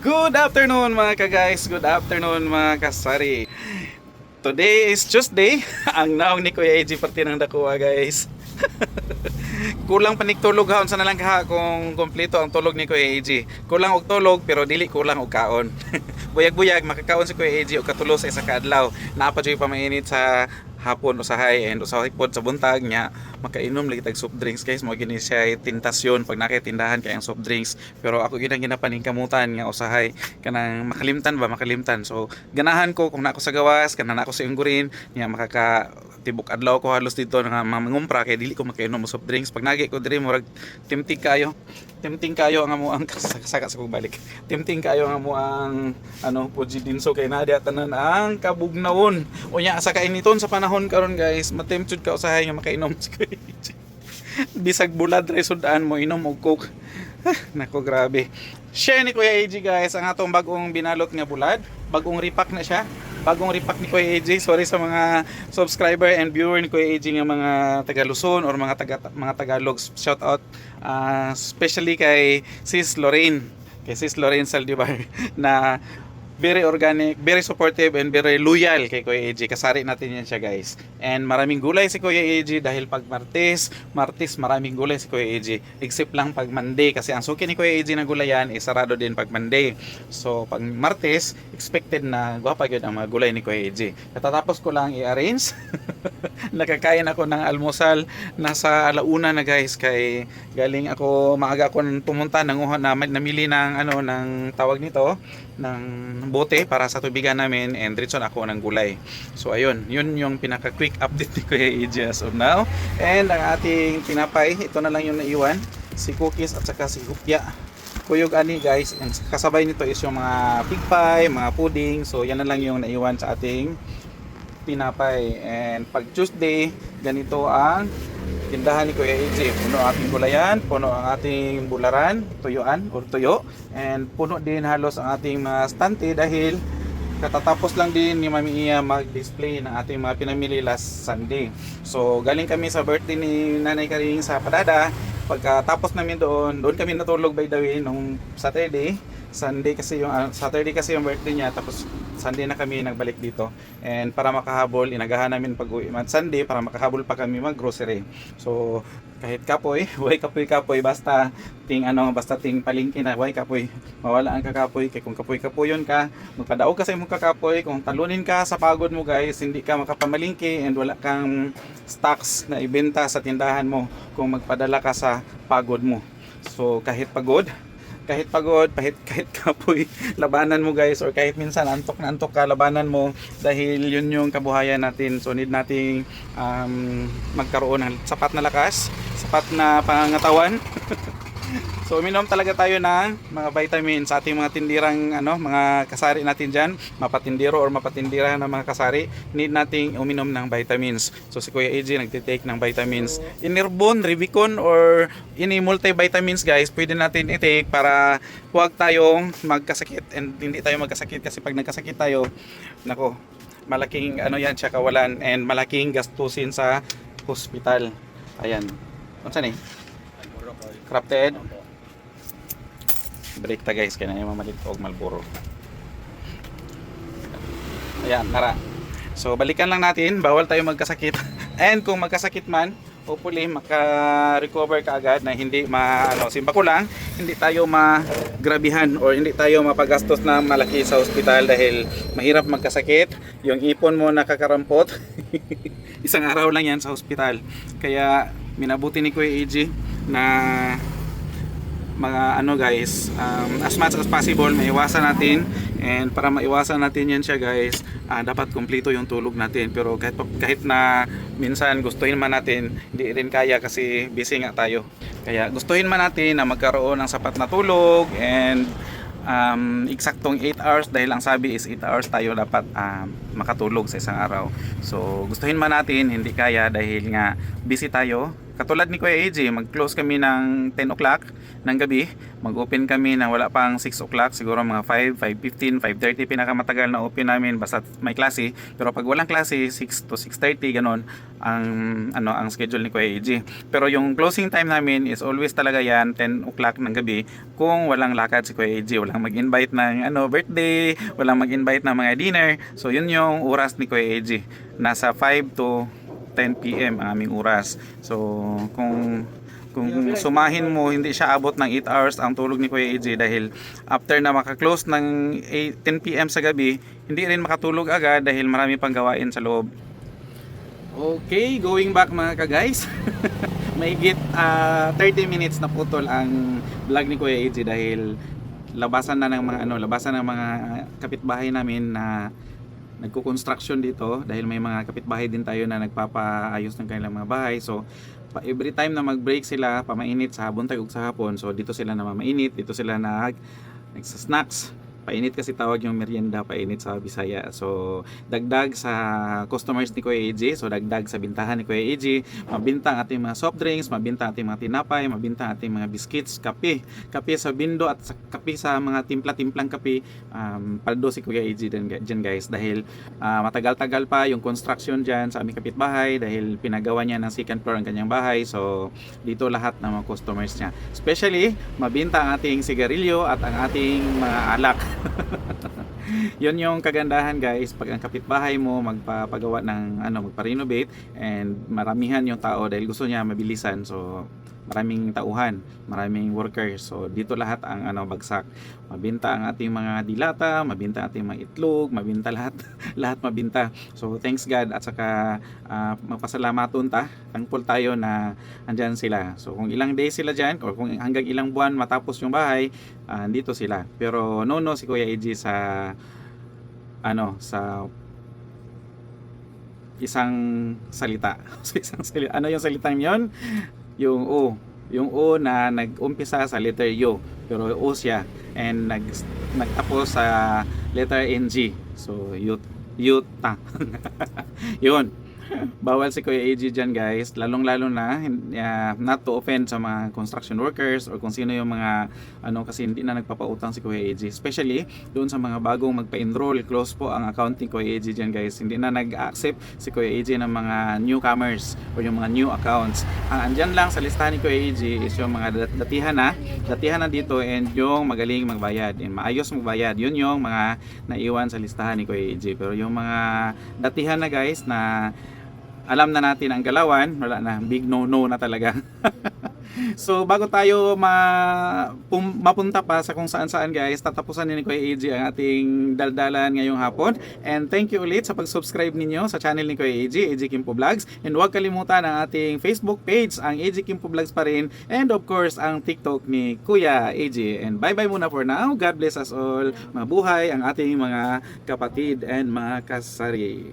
Good afternoon mga ka-guys, good afternoon mga kasari. Today is Tuesday. Ang naong ni Kuya AJ parte ng dakuha guys. Kulang panig tulog haon sa nalang kaha kung kompleto ang tulog ni Kuya AJ. Kulang og tulog pero dili kulang og kaon. Buyag-buyag makakaon si Kuya AJ og katulo sa isa ka adlaw. Naa pa jud pa mainit sa hapon usahay and usahay pod sa buntag nya makainom lagi tag soft drinks guys, mo gini siya tentasyon pag nakitindahan kay ang soft drinks, pero ako ginang ginapaningkamutan nga usahay kanang makalimtan. So ganahan ko kung nako sa gawas kanang nako sa Unggurin nya makaka tibok adlaw ko halos dito nga mangumpra kay dili ko makainom og soft drinks. Pag nagi ko diri murag tempting kayo ang amo ang saka sa kong balik. Tempting kayo ang amo ang puji dinso kay nadia tanan ang kabugnawon. Unya sa kainiton sa panahon karon guys, matempt ka usahay nga makainom si Kuya AJ. Bisag bulad ra sudan mo inom og coke. Nako grabe. Share ni Kuya AJ guys ang atong bagong binalot nga bulad. Bagong repack na siya. Bagong repack ni Kuya AJ. Sorry sa mga subscriber and viewer ni Kuya AJ nga mga taga Luzon or mga Tagalog. Shout out especially kay Sis Lorraine. Kay Sis Lorraine Saldivar na very organic, very supportive and very loyal kay Kuya AJ. Kasari natin yan siya guys. And maraming gulay si Kuya AJ dahil pag Martes maraming gulay si Kuya AJ. Except lang pag Monday kasi ang suki ni Kuya AJ na gulayan is sarado din pag Monday. So pag Martes, expected na guwapa yun ang mga gulay ni Kuya AJ. Katatapos ko lang i-arrange. Nakakain ako ng almusal nasa alauna na guys kay galing ako maaga ako pumunta namili ng ng tawag nito ng bote para sa tubigan namin and diretso ako ng gulay. So ayun, yun yung pinaka quick update ni Kuya AJ as of now. And ang ating tinapay, ito na lang yung naiwan, si cookies at saka si hupya. Kuyog ani guys, and kasabay nito is yung mga pig pie, mga pudding. So yan na lang yung naiwan sa ating tinapay. And pag Tuesday, ganito ang tindahan ni Kuya AJ. Puno ating gulayan, puno ang ating bularan, tuyuan or tuyo, and puno din halos ang ating mga stante dahil katatapos lang din ni Mami Iya mag-display ng ating mga pinamili last Sunday. So galing kami sa birthday ni Nanay Karing sa Padada. Pagkatapos namin doon kami natulog by the way nung Saturday. Saturday kasi yung birthday niya, tapos Sunday na kami nagbalik dito. And para makahabol, inagahan namin pag-uwi Sunday para makahabol pa kami mag-grocery. So kahit kapoy, way kapoy, basta ting palingki na, way kapoy, mawala ang kakapoy. Kaya kung kapoy-kapoyon ka, magpadaog ka sa imong kakapoy. Kung talunin ka sa pagod mo guys, hindi ka makapamalingki and wala kang stocks na ibenta sa tindahan mo kung magpadala ka sa pagod mo. So kahit kapoy, labanan mo guys, or kahit minsan antok ka, labanan mo dahil yun yung kabuhayan natin. So need nating magkaroon ng sapat na lakas, sapat na pangangatawan. So uminom talaga tayo ng mga vitamins sa ating mga tindirang mga kasari natin diyan, mapatindiro or mapatindira ng mga kasari, need nating uminom ng vitamins. So si Kuya AJ nagte-take ng vitamins, Inerbon, Revicon or any multivitamins guys, pwede natin i-take para huwag tayong magkasakit and hindi tayo magkasakit kasi pag nagkasakit tayo, nako, malaking yan siya kawalan and malaking gastusin sa hospital. Ayan. Ano ni? Crafted. Break ta guys, kaya na yung mamalit og Malboro. Ayan, tara. So balikan lang natin, bawal tayo magkasakit. And kung magkasakit man, hopefully maka-recover ka agad na hindi simpa ko lang, hindi tayo magrabihan or hindi tayo mapagastos na malaki sa ospital dahil mahirap magkasakit. Yung ipon mo nakakarampot. Isang araw lang yan sa ospital. Kaya minabuti ni Kuya AJ na mga guys, as much as possible maiwasan natin, and para maiwasan natin yan siya guys, dapat kumpleto yung tulog natin. Pero kahit na minsan gustuhin man natin, hindi rin kaya kasi busy nga tayo. Kaya gustuhin man natin na magkaroon ng sapat na tulog and eksaktong 8 hours dahil ang sabi is 8 hours tayo dapat makatulog sa isang araw. So gustuhin man natin, hindi kaya dahil nga busy tayo katulad ni Kuya AJ, mag-close kami ng 10 o'clock ng gabi, mag-open kami ng wala pang 6 o'clock, siguro mga 5, 5:15, 5:30 pinakamatagal na open namin basta may klase. Pero pag walang klase, 6 to 6:30 ganon ang ang schedule ni Kuya AJ. Pero yung closing time namin is always talaga yan 10 o'clock ng gabi kung walang lakad si Kuya AJ, walang mag-invite ng birthday, walang mag-invite ng mga dinner. So yun yung oras ni Kuya AJ. Nasa 5 to 10 PM ang aming oras. So kung sumahin mo, hindi siya abot ng 8 hours ang tulog ni Kuya AJ dahil after na maka-close ng 10 PM sa gabi, hindi rin makatulog agad dahil marami pang gawain sa loob. Okay, going back mga ka-guys. Mahigit 30 minutes na putol ang vlog ni Kuya AJ dahil labasan ng mga kapitbahay namin na nagko-construction dito dahil may mga kapitbahay din tayo na nagpapaayos ng kanilang mga bahay. So every time na mag-break sila, pamainit sa buntag ug sa hapon. So dito sila na mamainit, dito sila nagsa-snacks. Painit kasi tawag yung merienda, painit sa Bisaya. So dagdag sa customers ni Kuya AJ, so dagdag sa bintahan ni Kuya AJ, mabinta ang ating mga soft drinks, mabinta ang ating mga tinapay, mabinta ang ating mga biscuits, kape sa bindo at kape sa mga timpla-timplang kape. Paldo si Kuya AJ dyan guys dahil matagal-tagal pa yung construction dyan sa aming kapitbahay dahil pinagawa niya ng second floor ang kanyang bahay. So dito lahat ng mga customers niya, especially mabinta ang ating sigarilyo at ang ating mga alak. Yun yung kagandahan guys pag ang kapitbahay mo magpapagawa ng magpa-renovate and maramihan yung tao dahil gusto niya mabilisan. So maraming tauhan, maraming workers. So dito lahat ang bagsak. Mabinta ang ating mga dilata, mabinta ang ating mga itlog, mabinta lahat lahat mabinta. So thanks God at saka magpasalamaton thankful tayo na andyan sila. So kung ilang days sila dyan or kung hanggang ilang buwan matapos yung bahay, dito sila. Pero no si Kuya AJ sa sa isang salita. So isang salita. Ano yung salitang yon? Yung O na nag-umpisa sa letter U pero O siya and nagtapos sa letter NG. So yuta. Yun. Bawal si Kuya AJ dyan guys, lalong-lalo na not to offend sa mga construction workers or kung sino yung mga kasi hindi na nagpapautang si Kuya AJ, especially doon sa mga bagong magpa-enroll. Close po ang accounting Kuya AJ dyan guys, hindi na nag-accept si Kuya AJ ng mga newcomers o yung mga new accounts. Ang andyan lang sa listahan ni Kuya AJ is yung mga datihan na dito and yung magaling magbayad and maayos magbayad. Yun yung mga naiwan sa listahan ni Kuya AJ. Pero yung mga datihan na guys na alam na natin ang galawan, wala na, big no na talaga. So bago tayo mapunta pa sa kung saan guys, tatapusan ni Kuya AJ ang ating daldalan ngayong hapon. And thank you ulit sa pag-subscribe ninyo sa channel ni Kuya AJ Kimpo Vlogs. And huwag kalimutan ang ating Facebook page, ang AJ Kimpo Vlogs pa rin. And of course, ang TikTok ni Kuya AJ. And bye-bye muna for now. God bless us all. Mabuhay ang ating mga kapatid and mga kasari.